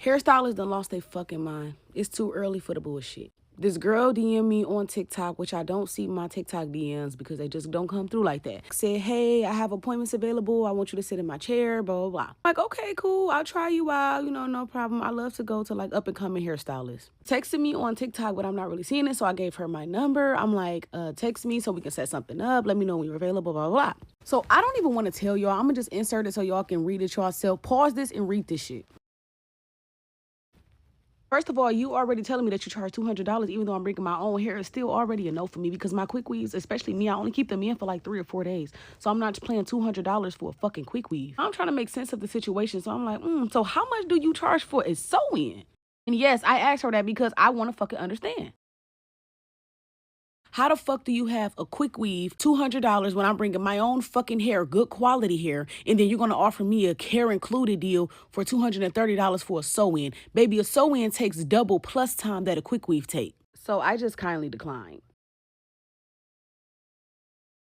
Hairstylists done lost their fucking mind. It's too early for the bullshit. This girl DM me on TikTok, which I don't see my TikTok DMs because they just don't come through like that. Said, hey, I have appointments available. I want you to sit in my chair, blah, blah, blah. I'm like, okay, cool. I'll try you out. You know, no problem. I love to go to like up and coming hairstylists. Texted me on TikTok, but I'm not really seeing it. So I gave her my number. I'm like, text me so we can set something up. Let me know when you're available, blah, blah, blah. So I don't even want to tell y'all. I'm going to just insert it so y'all can read it yourself. Pause this and read this shit. First of all, you already telling me that you charge $200, even though I'm bringing my own hair, is still already a no for me because my quick weaves, especially me, I only keep them in for like 3 or 4 days. So I'm not paying $200 for a fucking quick weave. I'm trying to make sense of the situation. So I'm like, so how much do you charge for a sew-in? And yes, I asked her that because I want to fucking understand. How the fuck do you have a quick weave, $200 when I'm bringing my own fucking hair, good quality hair, and then you're going to offer me a care included deal for $230 for a sew-in? Baby, a sew-in takes double plus time that a quick weave take. So I just kindly declined.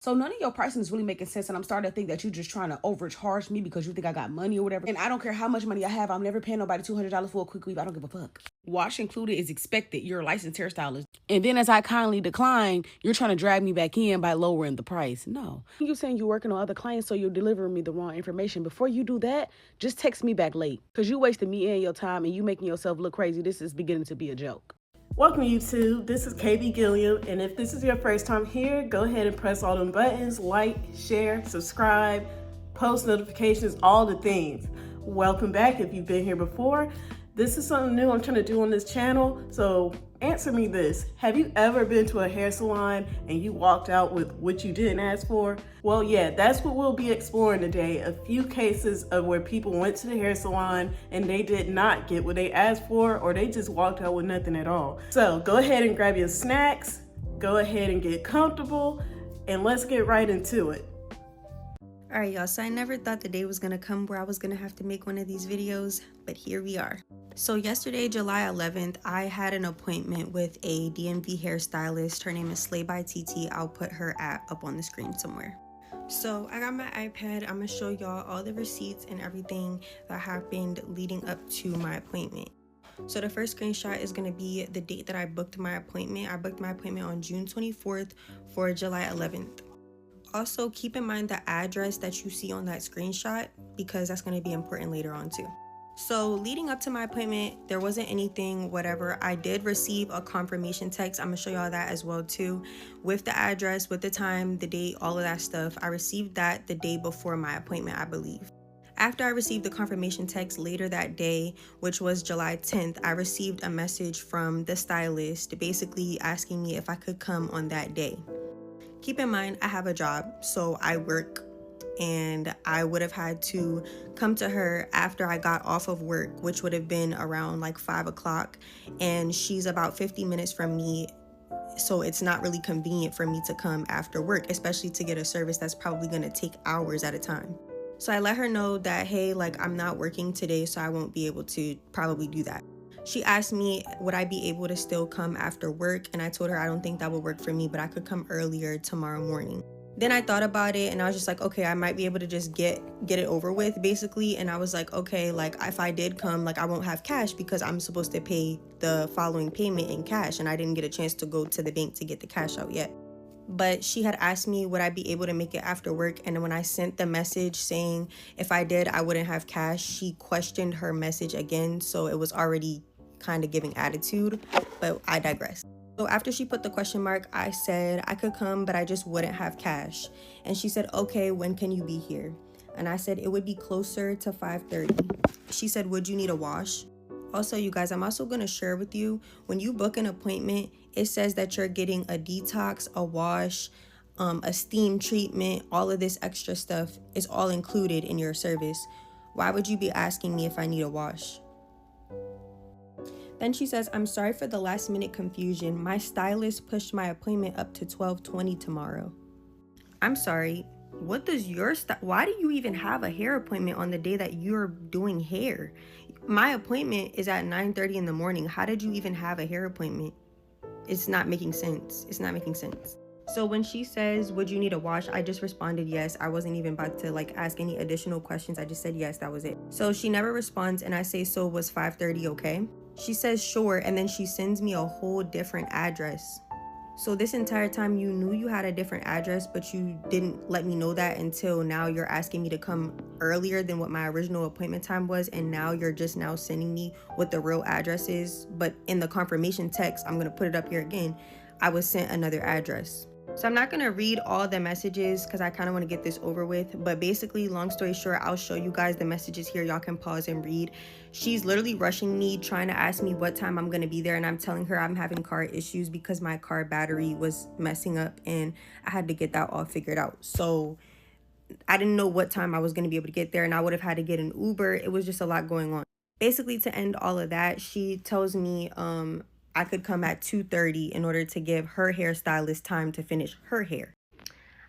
So none of your pricing is really making sense, and I'm starting to think that you're just trying to overcharge me because you think I got money or whatever. And I don't care how much money I have. I'm never paying nobody $200 for a quick weave. I don't give a fuck. Wash included is expected. You're a licensed hairstylist. And then as I kindly decline, you're trying to drag me back in by lowering the price. No. You're saying you're working on other clients, so you're delivering me the wrong information. Before you do that, just text me back late because you wasted me and your time and you making yourself look crazy. This is beginning to be a joke. Welcome YouTube, this is KB Gilliam, and if this is your first time here, go ahead and press all them buttons, like, share, subscribe, post notifications, all the things. Welcome back if you've been here before. This is something new I'm trying to do on this channel, so answer me this. Have you ever been to a hair salon and you walked out with what you didn't ask for? Well, yeah, that's what we'll be exploring today. A few cases of where people went to the hair salon and they did not get what they asked for, or they just walked out with nothing at all. So go ahead and grab your snacks, go ahead and get comfortable, and let's get right into it. Alright y'all, so I never thought the day was gonna come where I was gonna have to make one of these videos, but here we are. So yesterday, July 11th, I had an appointment with a DMV hairstylist. Her name is Slay by TT. I'll put her up on the screen somewhere. So I got my iPad. I'm gonna show y'all all the receipts and everything that happened leading up to my appointment. So the first screenshot is gonna be the date that I booked my appointment. I booked my appointment on June 24th for July 11th. Also, keep in mind the address that you see on that screenshot because that's going to be important later on too. So leading up to my appointment, there wasn't anything, whatever. I did receive a confirmation text. I'm going to show y'all that as well too. With the address, with the time, the date, all of that stuff. I received that the day before my appointment, I believe. After I received the confirmation text later that day, which was July 10th, I received a message from the stylist basically asking me if I could come on that day. Keep in mind, I have a job, so I work, and I would have had to come to her after I got off of work, which would have been around like 5 o'clock, and she's about 50 minutes from me, so it's not really convenient for me to come after work, especially to get a service that's probably going to take hours at a time. So I let her know that, hey, like I'm not working today, so I won't be able to probably do that. She asked me, would I be able to still come after work? And I told her I don't think that would work for me, but I could come earlier tomorrow morning. Then I thought about it and I was just like, okay, I might be able to just get it over with basically. And I was like, okay, like if I did come, like I won't have cash because I'm supposed to pay the following payment in cash. And I didn't get a chance to go to the bank to get the cash out yet. But she had asked me, would I be able to make it after work? And when I sent the message saying if I did, I wouldn't have cash, she questioned her message again. So it was already kind of giving attitude, but I digress. So after she put the question mark, I said I could come, but I just wouldn't have cash. And she said, okay, when can you be here? And I said it would be closer to 5:30. She said, would you need a wash? Also, you guys, I'm also going to share with you, when you book an appointment, it says that you're getting a detox, a wash, a steam treatment, all of this extra stuff is all included in your service. Why would you be asking me if I need a wash? Then she says, I'm sorry for the last minute confusion. My stylist pushed my appointment up to 12:20 tomorrow. I'm sorry. What does your why do you even have a hair appointment on the day that you're doing hair? My appointment is at 9:30 in the morning. How did you even have a hair appointment? It's not making sense. It's not making sense. So when she says, would you need a wash? I just responded yes. I wasn't even about to like ask any additional questions. I just said yes, that was it. So she never responds and I say, so was 5:30 okay? She says sure, and then she sends me a whole different address. So this entire time you knew you had a different address, but you didn't let me know that until now you're asking me to come earlier than what my original appointment time was, and now you're just now sending me what the real address is. But in the confirmation text, I'm gonna put it up here again, I was sent another address. So I'm not gonna read all the messages because I kind of want to get this over with, but basically, long story short, I'll show you guys the messages here. Y'all can pause and read. She's literally rushing me, trying to ask me what time I'm gonna be there, and I'm telling her I'm having car issues because my car battery was messing up and I had to get that all figured out. So I didn't know what time I was gonna be able to get there, and I would have had to get an Uber. It was just a lot going on. Basically, to end all of that, she tells me I could come at 2:30 in order to give her hairstylist time to finish her hair.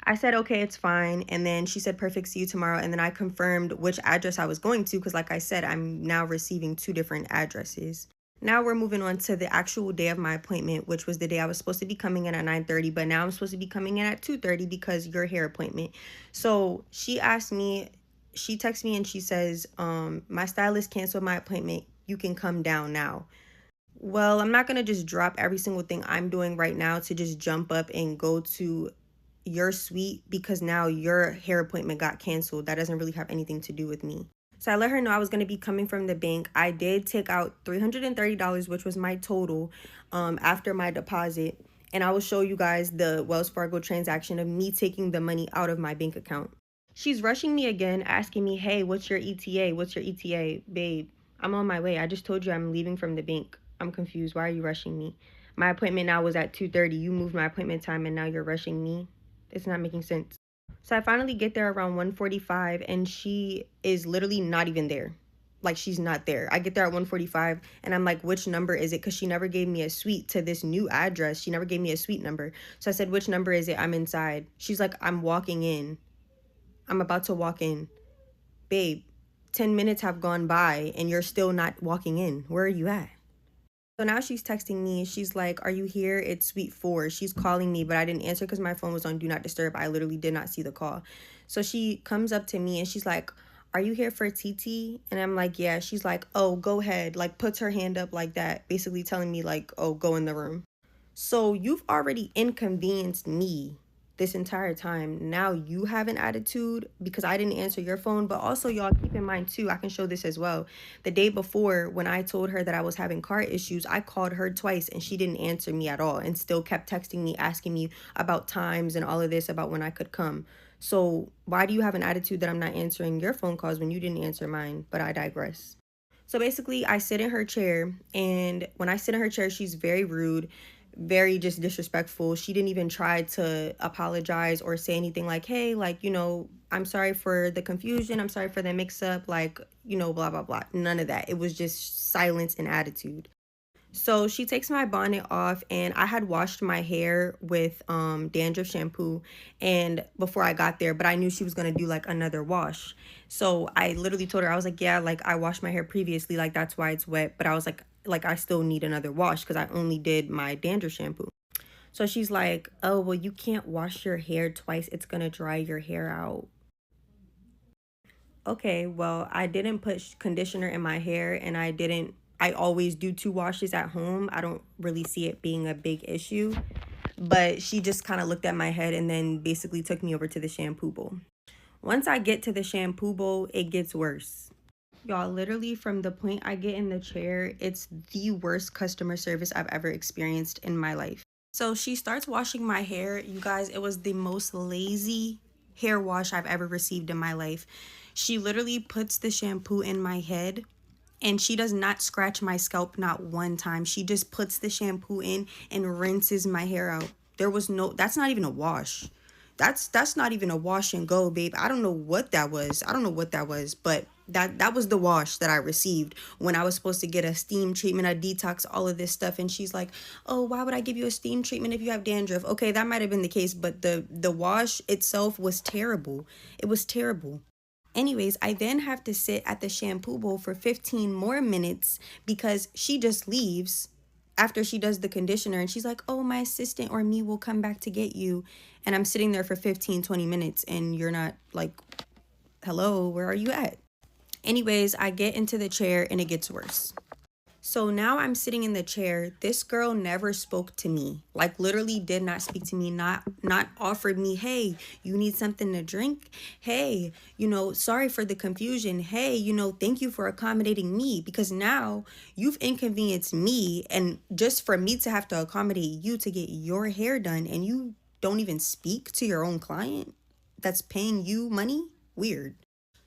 I said, okay, it's fine. And then she said, perfect, see you tomorrow. And then I confirmed which address I was going to because, like I said, I'm now receiving 2 different addresses. Now we're moving on to the actual day of my appointment, which was the day I was supposed to be coming in at 9:30, but now I'm supposed to be coming in at 2:30 because your hair appointment. So she asked me, she texts me and she says, my stylist canceled my appointment. You can come down now. Well, I'm not going to just drop every single thing I'm doing right now to just jump up and go to your suite because now your hair appointment got canceled. That doesn't really have anything to do with me. So I let her know I was going to be coming from the bank. I did take out $330, which was my total after my deposit. And I will show you guys the Wells Fargo transaction of me taking the money out of my bank account. She's rushing me again, asking me, hey, what's your ETA? What's your ETA? Babe, I'm on my way. I just told you I'm leaving from the bank. I'm confused. Why are you rushing me? My appointment now was at 2:30. You moved my appointment time and now you're rushing me. It's not making sense. So I finally get there around 1:45 and she is literally not even there. Like, she's not there. I get there at 1:45 and I'm like, which number is it? Because she never gave me a suite to this new address. She never gave me a suite number. So I said, which number is it? I'm inside. She's like, I'm walking in. I'm about to walk in. Babe, 10 minutes have gone by and you're still not walking in. Where are you at? So now she's texting me. She's like, are you here? It's suite 4. She's calling me, but I didn't answer because my phone was on do not disturb. I literally did not see the call. So she comes up to me and she's like, are you here for TT? And I'm like, yeah. She's like, oh, go ahead. Like, puts her hand up like that, basically telling me like, oh, go in the room. So you've already inconvenienced me this entire time. Now you have an attitude because I didn't answer your phone. But also, y'all, keep in mind too, I can show this as well. The day before, when I told her that I was having car issues, I called her twice and she didn't answer me at all and still kept texting me, asking me about times and all of this about when I could come. So why do you have an attitude that I'm not answering your phone calls when you didn't answer mine? But I digress. So basically, I sit in her chair, and when I sit in her chair, she's very rude, very just disrespectful. She didn't even try to apologize or say anything like, hey, like, I'm sorry for the confusion. I'm sorry for the mix up, like, blah, blah, blah. None of that. It was just silence and attitude. So she takes my bonnet off, and I had washed my hair with dandruff shampoo and before I got there, but I knew she was going to do like another wash. So I literally told her, I was like, yeah, like I washed my hair previously, like that's why it's wet, but I was like I still need another wash because I only did my dandruff shampoo. So she's like, oh, well, you can't wash your hair twice. It's going to dry your hair out. Okay, well, I didn't put conditioner in my hair, and I always do 2 washes at home. I don't really see it being a big issue. But she just kind of looked at my head and then basically took me over to the shampoo bowl. Once I get to the shampoo bowl, it gets worse. Y'all, literally from the point I get in the chair, it's the worst customer service I've ever experienced in my life. So she starts washing my hair. You guys, it was the most lazy hair wash I've ever received in my life. She literally puts the shampoo in my head and she does not scratch my scalp not one time. She just puts the shampoo in and rinses my hair out. That's not even a wash. That's not even a wash and go, babe. I don't know what that was. But that was the wash that I received when I was supposed to get a steam treatment, a detox, all of this stuff. And she's like, oh, why would I give you a steam treatment if you have dandruff? Okay, that might have been the case, but the wash itself was terrible. It was terrible. Anyways, I then have to sit at the shampoo bowl for 15 more minutes because she just leaves after she does the conditioner, and she's like, oh, my assistant or me will come back to get you. And I'm sitting there for 15-20 minutes and you're not like, hello, where are you at? Anyways, I get into the chair and it gets worse. So now I'm sitting in the chair. This girl never spoke to me, like literally did not speak to me, not offered me, hey, you need something to drink? Hey, sorry for the confusion. Hey, thank you for accommodating me, because now you've inconvenienced me, and just for me to have to accommodate you to get your hair done, and you don't even speak to your own client that's paying you money? Weird.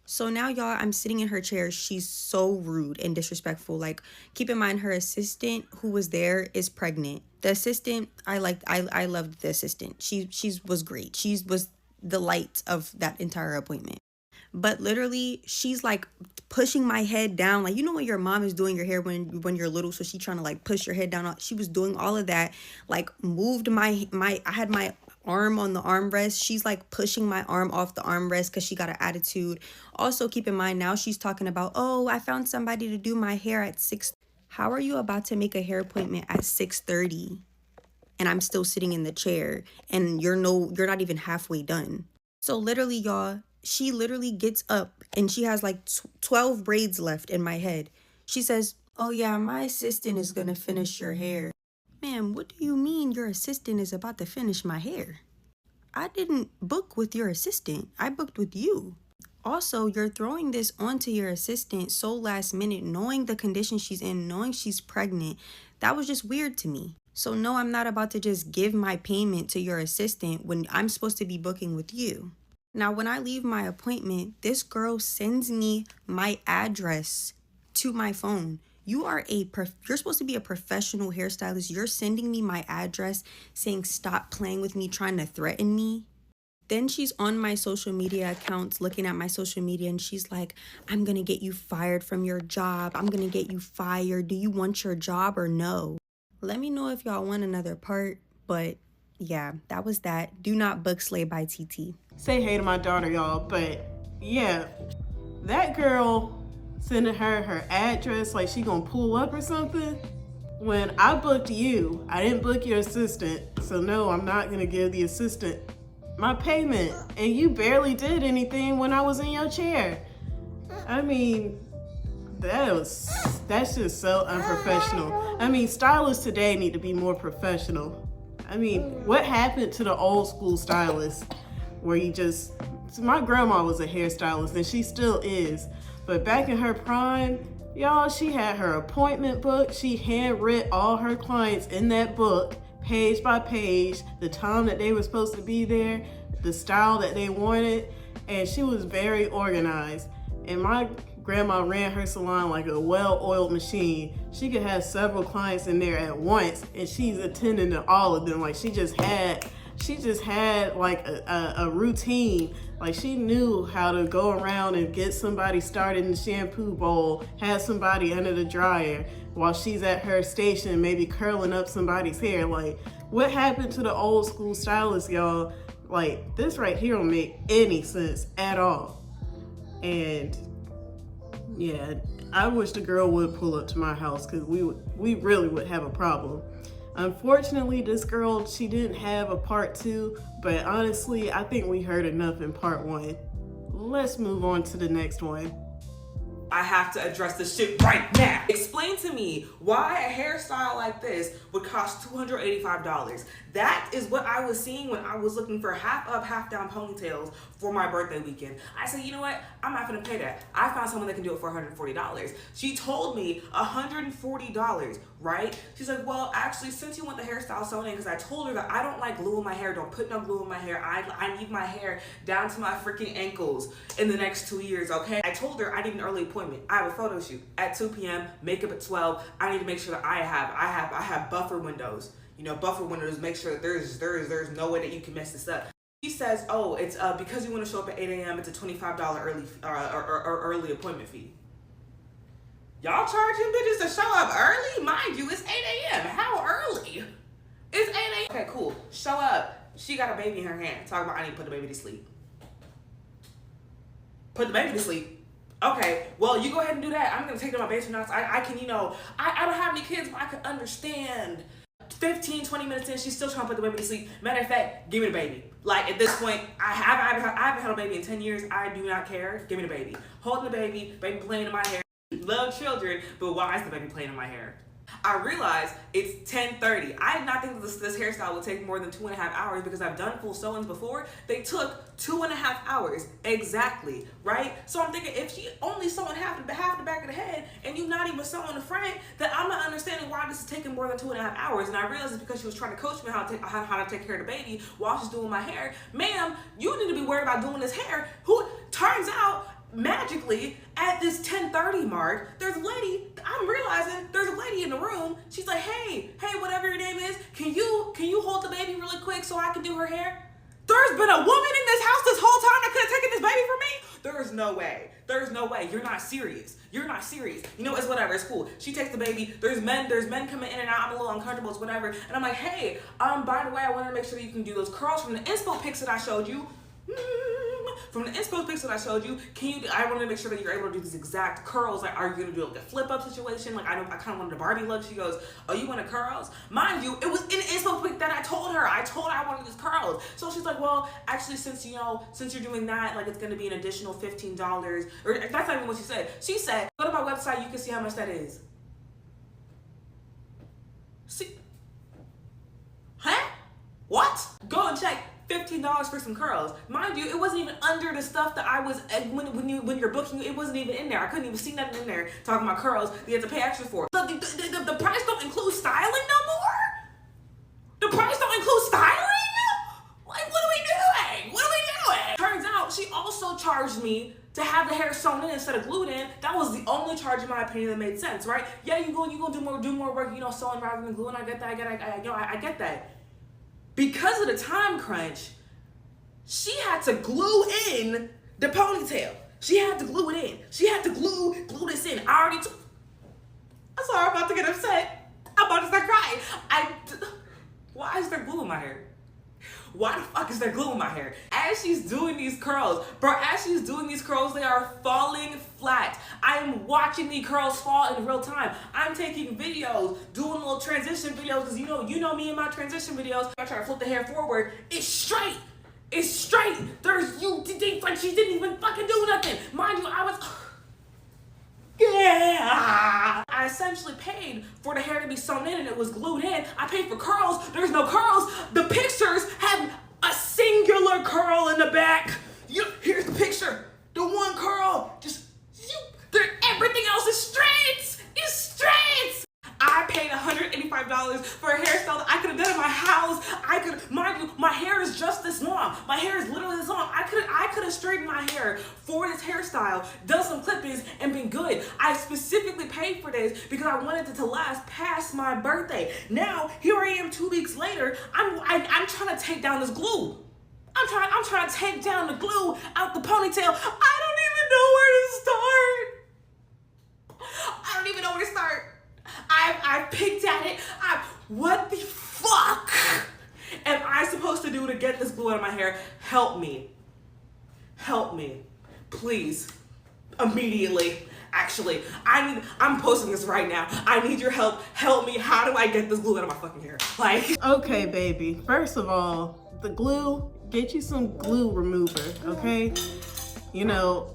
So now, y'all, I'm sitting in her chair. She's so rude and disrespectful. Like, keep in mind, her assistant who was there is pregnant. The assistant, I loved the assistant. She was great. She was the light of that entire appointment. But literally, she's like pushing my head down. Like, when your mom is doing your hair when you're little, so she's trying to like push your head down. She was doing all of that, like moved I had my arm on the armrest. She's like pushing my arm off the armrest because she got an attitude. Also, keep in mind, now she's talking about, oh, I found somebody to do my hair at 6. How are you about to make a hair appointment at 6:30 and I'm still sitting in the chair and you're not even halfway done? So literally, y'all, she literally gets up and she has like 12 braids left in my head. She says, oh yeah, my assistant is gonna finish your hair. Ma'am, what do you mean your assistant is about to finish my hair? I didn't book with your assistant. I booked with you. Also, you're throwing this onto your assistant so last minute, knowing the condition she's in, knowing she's pregnant. That was just weird to me. So no, I'm not about to just give my payment to your assistant when I'm supposed to be booking with you. Now, when I leave my appointment, this girl sends me my address to my phone. You're supposed to be a professional hairstylist. You're sending me my address saying stop playing with me, trying to threaten me. Then she's on my social media accounts, looking at my social media, and she's like, I'm going to get you fired from your job. I'm going to get you fired. Do you want your job or no? Let me know if y'all want another part, but yeah, that was that. Do not book Slay by TT. Say hey to my daughter, y'all, but yeah, that girl sending her address like she gonna pull up or something. When I booked you, I didn't book your assistant, so no, I'm not gonna give the assistant my payment, and you barely did anything when I was in your chair. I mean, that's just so unprofessional. I mean, stylists today need to be more professional. I mean, what happened to the old school stylists where my grandma was a hairstylist and she still is, but back in her prime, y'all, she had her appointment book. She handwrote all her clients in that book, page by page, the time that they were supposed to be there, the style that they wanted, and she was very organized. And my grandma ran her salon like a well-oiled machine. She could have several clients in there at once, and she's attending to all of them. Like she just had like a routine. Like she knew how to go around and get somebody started in the shampoo bowl, have somebody under the dryer while she's at her station, maybe curling up somebody's hair. Like, what happened to the old school stylists, y'all? Like, this right here don't make any sense at all. And yeah, I wish the girl would pull up to my house, because we really would have a problem. Unfortunately, this girl, she didn't have a part 2, but honestly, I think we heard enough in part 1. Let's move on to the next one. I have to address this shit right now. Explain to me why a hairstyle like this would cost $285. That is what I was seeing when I was looking for half up, half down ponytails for my birthday weekend. I said, you know what? I'm not gonna pay that. I found someone that can do it for $140. She told me $140, right? She's like, well, actually, since you want the hairstyle sewn in, because I told her that I don't like glue in my hair. Don't put no glue in my hair. I need my hair down to my freaking ankles in the next 2 years, okay? I told her I need an early appointment. I have a photo shoot at 2 p.m., makeup at 12. I need to make sure that I have buffer windows. Buffer windows, make sure that there's no way that you can mess this up. She says, oh, it's because you want to show up at 8 a.m., it's a $25 early appointment fee. Y'all charging bitches to show up early? Mind you, it's 8 a.m. How early? It's 8 a.m. Okay, cool. Show up. She got a baby in her hand. Talking about I need to put the baby to sleep. Put the baby to sleep. Okay, well, you go ahead and do that. I'm gonna take them to my basement. I can, I don't have any kids, but I can understand. 15, 20 minutes in, she's still trying to put the baby to sleep. Matter of fact, give me the baby. Like, at this point, I haven't had a baby in 10 years. I do not care. Give me the baby. Holding the baby playing in my hair. Love children, but why is the baby playing in my hair? I realized it's 10:30. I did not think this hairstyle would take more than 2.5 hours because I've done full sew-ins before. They took 2.5 hours exactly, right? So I'm thinking if she only sewing half the back of the head and you not even sewing the front, then I'm not understanding why this is taking more than 2.5 hours. And I realized it's because she was trying to coach me how to take care of the baby while she's doing my hair. Ma'am, you need to be worried about doing this hair. Who turns out magically at this 10:30 mark, there's a lady. I'm realizing there's a lady in the room. She's like, hey, whatever your name is, can you hold the baby really quick so I can do her hair? There's been a woman in this house this whole time that could have taken this baby from me? There's no way. There's no way. You're not serious. You're not serious. You know, it's whatever. It's cool. She takes the baby. There's men coming in and out. I'm a little uncomfortable. It's whatever. And I'm like, hey, by the way, I wanted to make sure that you can do those curls from the inspo pics that I showed you. From the inspo pics that I showed you, I wanted to make sure that you're able to do these exact curls. Like, are you gonna do like a flip up situation? Like, I kind of wanted a Barbie look. She goes, oh, you wanted curls? Mind you, it was in the inspo pic that I told her. I told her I wanted these curls. So she's like, well, actually, since you're doing that, like, it's gonna be an additional $15. Or that's not even what she said. She said, go to my website, you can see how much that is. See? Huh? What? Go and check. $15 for some curls. Mind you, it wasn't even under the stuff that I was, when you're booking, it wasn't even in there. I couldn't even see nothing in there talking about curls that you have to pay extra for. The price don't include styling no more? The price don't include styling? Like, what are we doing? What are we doing? Turns out she also charged me to have the hair sewn in instead of glued in. That was the only charge, in my opinion, that made sense, right? Yeah, you gonna do more work, sewing rather than gluing. I get that. I get that. Because of the time crunch, she had to glue in the ponytail. She had to glue it in. She had to glue this in. I'm sorry, I'm about to get upset. I'm about to start crying. Why is there glue in my hair? Why the fuck is there glue in my hair? As she's doing these curls, they are falling flat. I am watching the curls fall in real time. I'm taking videos, doing little transition videos, because you know me and my transition videos. I try to flip the hair forward. It's straight. It's straight. Like, she didn't even fucking do nothing. Mind you, I essentially paid for the hair to be sewn in and it was glued in. I paid for curls. There's no curls. The pictures have a singular curl in the back. Here's the picture. The one curl. Everything else is strands. It's strands. I paid $185 for a hairstyle that I could have done in my house. Mind you, my hair is just this long. My hair is literally this long. I could have straightened my hair for this hairstyle, done some clip-ins, and been good. I specifically paid for this because I wanted it to last past my birthday. Now, here I am 2 weeks later. I'm trying to take down this glue. I'm trying to take down the glue out the ponytail. I don't even know where to start. I've picked at it. What the fuck am I supposed to do to get this glue out of my hair? Help me. Help me. Please. Immediately. Actually, I'm posting this right now. I need your help. Help me. How do I get this glue out of my fucking hair? Like. Okay, baby. First of all, the glue, get you some glue remover, okay?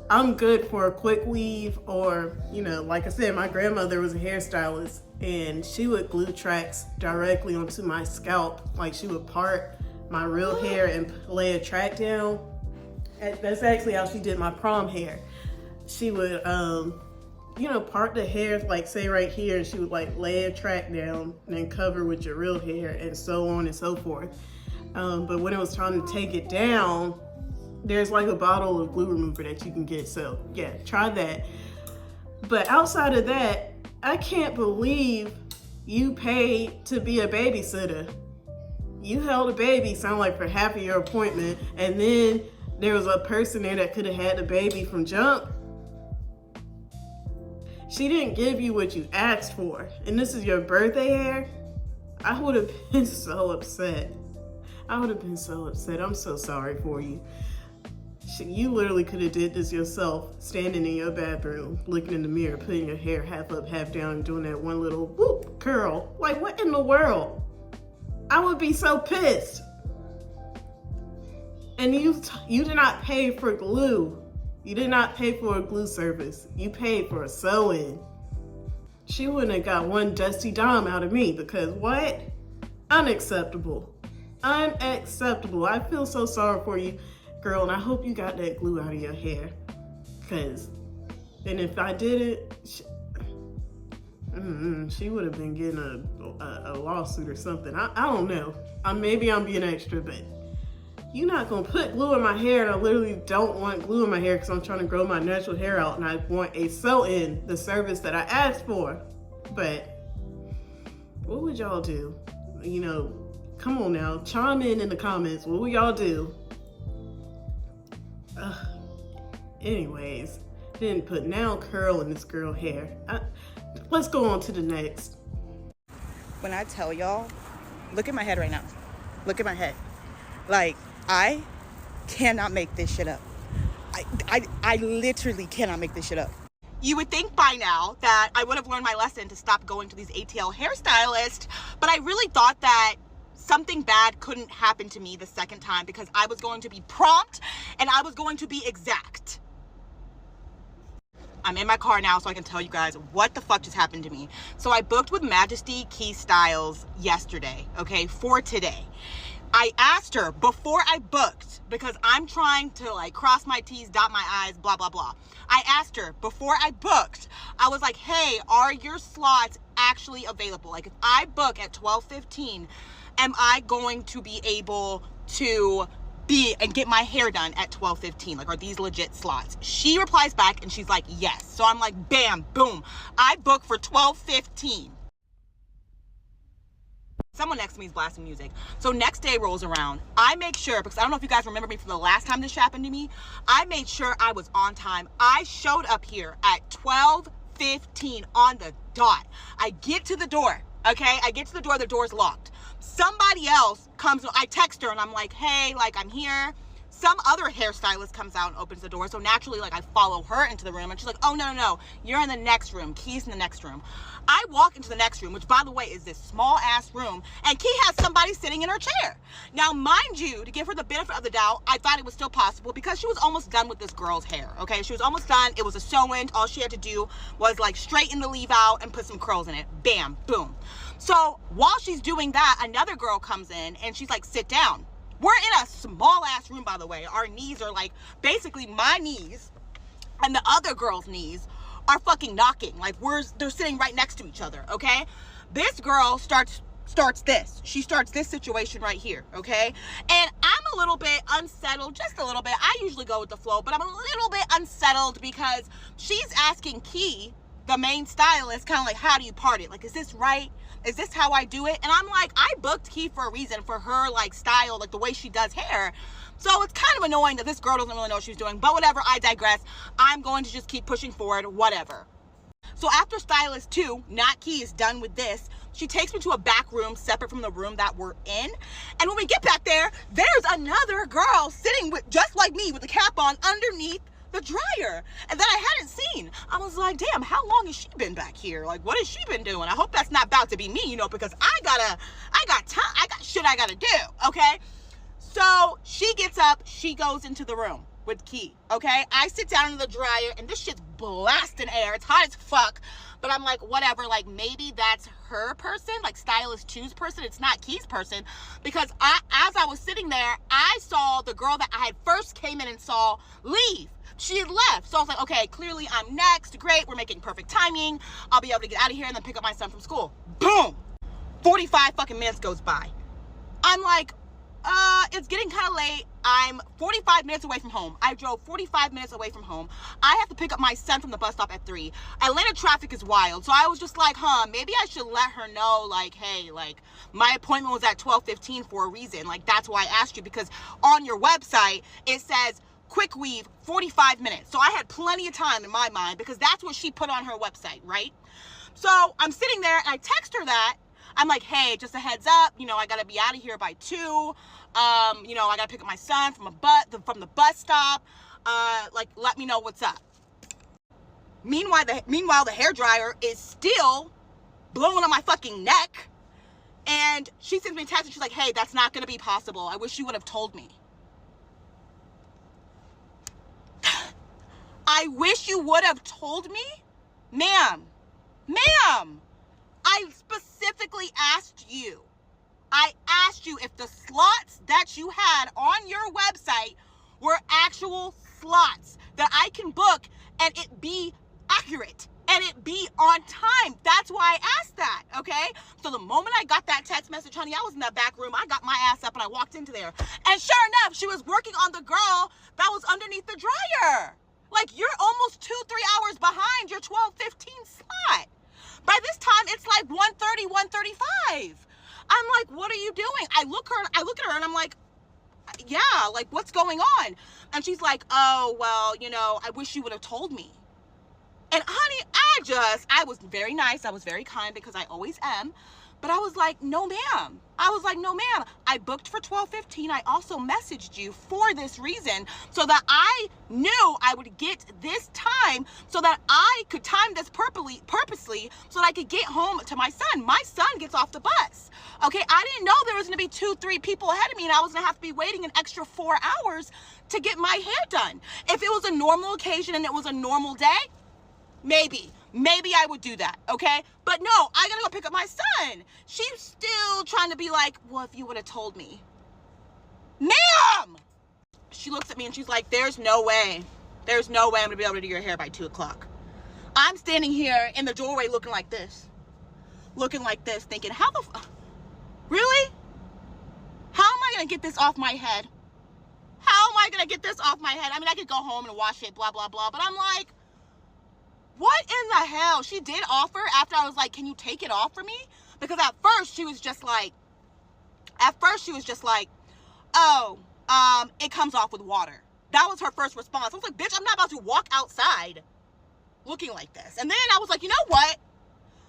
I'm good for a quick weave or, like I said, my grandmother was a hairstylist and she would glue tracks directly onto my scalp. Like, she would part my real hair and lay a track down. That's actually how she did my prom hair. She would, part the hair, like say right here, and she would like lay a track down and then cover with your real hair and so on and so forth. But when it was time to take it down, there's like a bottle of glue remover that you can get. So yeah, try that. But outside of that, I can't believe you paid to be a babysitter. You held a baby, sound like for half of your appointment, and then there was a person there that could have had the baby from jump. She didn't give you what you asked for, and this is your birthday hair? I would have been so upset. I'm so sorry for you. You literally could have did this yourself, standing in your bathroom, looking in the mirror, putting your hair half up, half down, and doing that one little whoop curl. Like, what in the world? I would be so pissed. And you did not pay for glue. You did not pay for a glue service. You paid for a sew-in. She wouldn't have got one dusty dime out of me because what? Unacceptable. Unacceptable. I feel so sorry for you, girl, and I hope you got that glue out of your hair. And if I didn't, she would have been getting a lawsuit or something. I don't know. Maybe I'm being extra, but you're not gonna put glue in my hair, and I literally don't want glue in my hair because I'm trying to grow my natural hair out and I want a sew-in, the service that I asked for. But what would y'all do? You know, come on now, chime in the comments. What would y'all do? Anyways, didn't put nail curl in this girl hair. Let's go on to the next. When I tell y'all, look at my head right now. Look at my head. Like, I cannot make this shit up. I literally cannot make this shit up. You would think by now that I would have learned my lesson to stop going to these ATL hairstylists, but I really thought that something bad couldn't happen to me the second time because I was going to be prompt and I was going to be exact. I'm in my car now so I can tell you guys what the fuck just happened to me. So I booked with Majesty Key Styles yesterday, okay, for today. I asked her before I booked, because I'm trying to like cross my T's, dot my I's, blah, blah, blah. I asked her before I booked, I was like, hey, are your slots actually available? Like if I book at 12:15, am I going to be able to be and get my hair done at 12:15? Like, are these legit slots? She replies back and she's like, yes. So I'm like, bam, boom. I booked for 12:15. Someone next to me is blasting music. So next day rolls around. I make sure, because I don't know if you guys remember me from the last time this happened to me, I made sure I was on time. I showed up here at 12:15 on the dot. I get to the door, okay? I get to the door's locked. Somebody else comes, I text her and I'm like, hey, like I'm here. Some other hairstylist comes out and opens the door. So naturally, like I follow her into the room and she's like, oh, no, you're in the next room. Key's in the next room. I walk into the next room, which by the way is this small ass room, and Key has somebody sitting in her chair. Now, mind you, to give her the benefit of the doubt, I thought it was still possible because she was almost done with this girl's hair, okay? She was almost done. It was a sew-in. All she had to do was like straighten the leave out and put some curls in it. Bam, boom. So while she's doing that, another girl comes in and she's like, sit down. We're in a small ass room, by the way. Our knees are like, basically my knees and the other girl's knees are fucking knocking. Like they're sitting right next to each other, okay? This girl starts this. She starts this situation right here, okay? And I'm a little bit unsettled, just a little bit. I usually go with the flow, but I'm a little bit unsettled because she's asking Key, the main stylist, kind of like, how do you part it? Like, is this right? Is this how I do it? And I'm like, I booked Key for a reason, for her like style, like the way she does hair. So it's kind of annoying that this girl doesn't really know what she's doing, but whatever, I digress. I'm going to just keep pushing forward, whatever. So after stylist 2, not Key, is done with this, she takes me to a back room separate from the room that we're in. And when we get back there, there's another girl sitting with, just like me, with the cap on underneath the dryer, and that I hadn't seen. I was like, damn, how long has she been back here? Like, what has she been doing? I hope that's not about to be me, you know, because I got shit I gotta do, okay? So she gets up, she goes into the room with Key, okay? I sit down in the dryer and this shit's blasting air. It's hot as fuck, but I'm like, whatever, like maybe that's her person, like stylist 2's person. It's not Key's person, because as I was sitting there, I saw the girl that I had first came in and saw leave. She had left. So I was like, okay, clearly I'm next. Great. We're making perfect timing. I'll be able to get out of here and then pick up my son from school. Boom. 45 fucking minutes goes by. I'm like, it's getting kind of late. I'm 45 minutes away from home. I drove 45 minutes away from home. I have to pick up my son from the bus stop at 3. Atlanta traffic is wild. So I was just like, maybe I should let her know, like, hey, like, my appointment was at 12:15 for a reason. Like, that's why I asked you, because on your website, it says quick weave, 45 minutes. So I had plenty of time in my mind, because that's what she put on her website, right? So I'm sitting there and I text her that. I'm like, hey, just a heads up, you know, I gotta be out of here by 2. You know, I gotta pick up my son from the bus stop. Like, let me know what's up. Meanwhile, the hairdryer is still blowing on my fucking neck. And she sends me a text and she's like, hey, that's not gonna be possible. I wish you would have told me. I wish you would have told me? Ma'am, I specifically asked you. I asked you if the slots that you had on your website were actual slots that I can book and it be accurate and it be on time. That's why I asked that, okay? So the moment I got that text message, honey, I was in that back room. I got my ass up and I walked into there. And sure enough, she was working on the girl that was underneath the dryer. Like, you're almost 2-3 hours behind your 12:15 slot. By this time, it's like 1:30, 1:35. I'm like, what are you doing? I look at her and I'm like, yeah, like, what's going on? And she's like, oh, well, you know, I wish you would have told me. And honey, I was very nice. I was very kind because I always am. But I was like, no, ma'am. I booked for 12:15. I also messaged you for this reason so that I knew I would get this time so that I could time this purposely so that I could get home to my son. My son gets off the bus. Okay, I didn't know there was going to be 2-3 people ahead of me and I was going to have to be waiting an extra 4 hours to get my hair done. If it was a normal occasion and it was a normal day, maybe I would do that, okay? But no, I gotta go pick up my son. She's still trying to be like, well, if you would have told me. Ma'am! She looks at me and she's like, there's no way I'm gonna be able to do your hair by 2 o'clock. I'm standing here in the doorway looking like this, thinking, really? How am I gonna get this off my head? I mean, I could go home and wash it, blah, blah, blah, but I'm like, what in the hell? She did offer after I was like, can you take it off for me? Because at first she was just like, oh, it comes off with water. That was her first response. I was like, bitch, I'm not about to walk outside looking like this. And then I was like, you know what?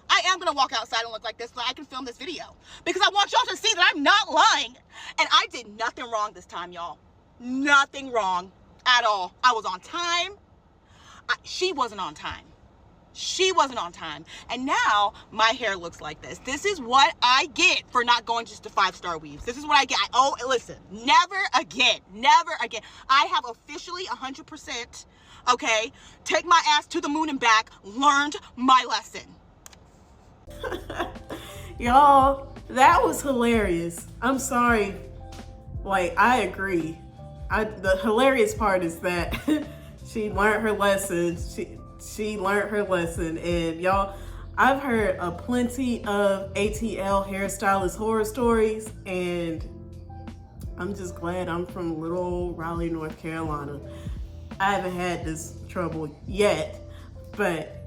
I am going to walk outside and look like this so I can film this video. Because I want y'all to see that I'm not lying. And I did nothing wrong this time, y'all. Nothing wrong at all. I was on time. She wasn't on time. And now my hair looks like this. This is what I get for not going just to 5-star weaves. This is what I get. Listen, never again. I have officially 100%, okay, take my ass to the moon and back, learned my lesson. Y'all, that was hilarious. I'm sorry. Like, I agree. The hilarious part is that she learned her lesson. She learned her lesson. And y'all, I've heard a plenty of ATL hairstylist horror stories, and I'm just glad I'm from little Raleigh, North Carolina. I haven't had this trouble yet, but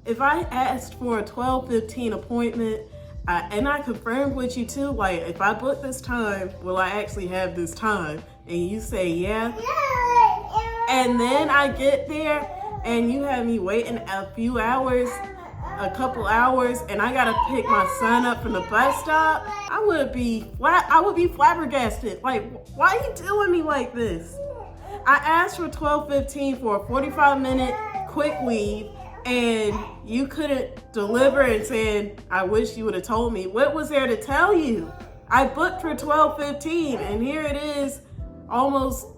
if I asked for a 12:15 appointment, and I confirmed with you too, like, if I book this time, will I actually have this time? And you say yeah. And then I get there and you have me waiting a couple hours, and I gotta pick my son up from the bus stop. I would be flabbergasted. Like, why are you doing me like this? I asked for 12:15 for a 45-minute quick weave, and you couldn't deliver and said, I wish you would have told me. What was there to tell you? I booked for 12:15, and here it is, almost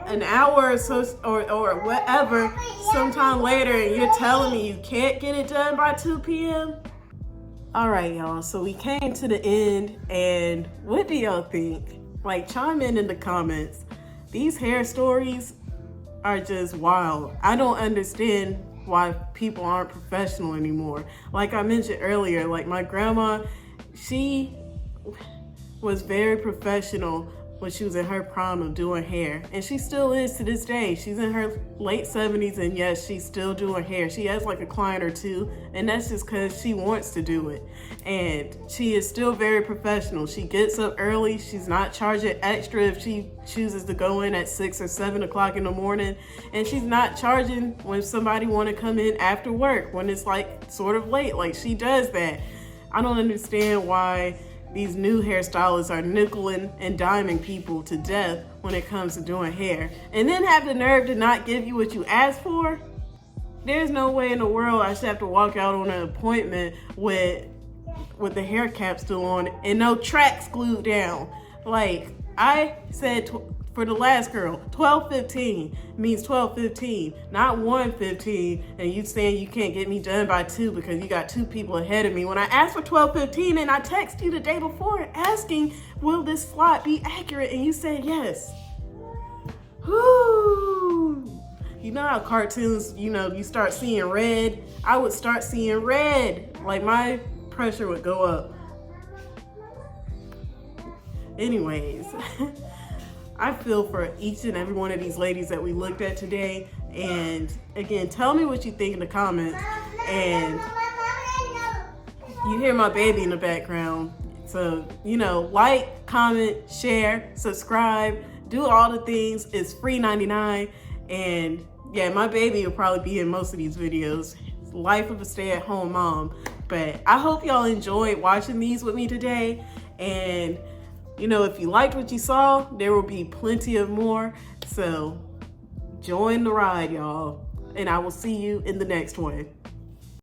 an hour or so, or whatever, sometime later, and you're telling me you can't get it done by 2 p.m.? All right, y'all, so we came to the end, and what do y'all think? Like, chime in the comments. These hair stories are just wild. I don't understand why people aren't professional anymore. Like I mentioned earlier, like my grandma, she was very professional when she was in her prime of doing hair, and she still is to this day. She's in her late 70s, and yes, she's still doing hair. She has like a client or two, and that's just because she wants to do it. And she is still very professional. She gets up early. She's not charging extra if she chooses to go in at 6 or 7 o'clock in the morning, and she's not charging when somebody want to come in after work when it's like sort of late. Like, she does that. I don't understand why these new hairstylists are nickeling and diming people to death when it comes to doing hair, and then have the nerve to not give you what you asked for. There's no way in the world I should have to walk out on an appointment with the hair cap still on and no tracks glued down. Like I said for the last girl, 12:15 means 12:15, not 1:15, and you saying you can't get me done by 2 because you got 2 people ahead of me. When I asked for 12:15 and I texted you the day before asking, will this slot be accurate? And you said yes. Whoo! You know how cartoons, you start seeing red? I would start seeing red. Like my pressure would go up. Anyways, I feel for each and every one of these ladies that we looked at today. And again, tell me what you think in the comments. And you hear my baby in the background. So, like, comment, share, subscribe, do all the things. It's free 99. And yeah, my baby will probably be in most of these videos. Life of a stay-at-home mom. But I hope y'all enjoyed watching these with me today. And if you liked what you saw, there will be plenty of more. So join the ride, y'all. And I will see you in the next one.